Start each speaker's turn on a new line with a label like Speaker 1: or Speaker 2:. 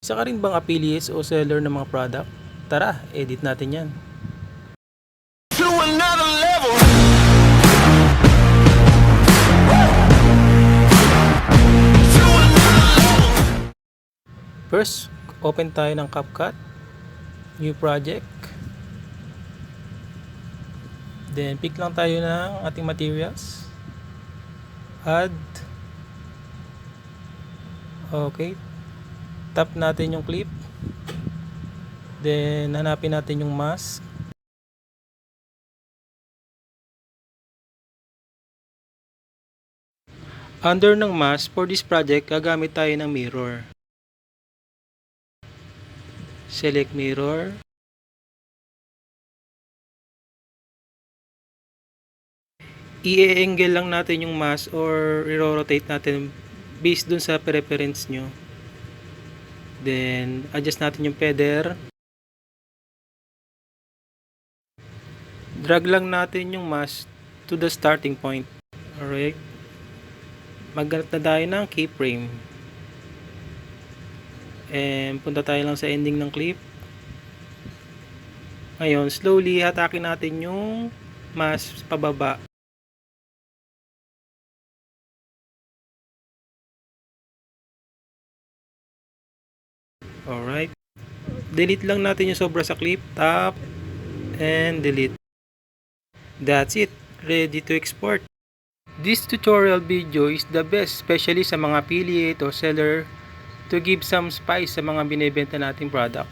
Speaker 1: Isa ka rin bang affiliates o seller ng mga product? Tara, edit natin yan.
Speaker 2: To another level.
Speaker 1: First, open tayo ng CapCut. New project. Then, pick lang tayo ng ating materials. Add. Okay. Tap natin yung clip. Then, hanapin natin yung mask. Under ng mask, for this project, gagamit tayo ng mirror. Select mirror. I-angle lang natin yung mask or i-rotate natin based dun sa preference nyo. Then, adjust natin yung feather. Drag lang natin yung mask to the starting point. Alright. Maghanap na tayo ng keyframe. And punta tayo lang sa ending ng clip. Ngayon, slowly hatakin natin yung mask pababa. Alright. Delete lang natin yung sobra sa clip. Tap. And delete. That's it. Ready to export. This tutorial video is the best, especially sa mga affiliate o seller, to give some spice sa mga binibenta nating product.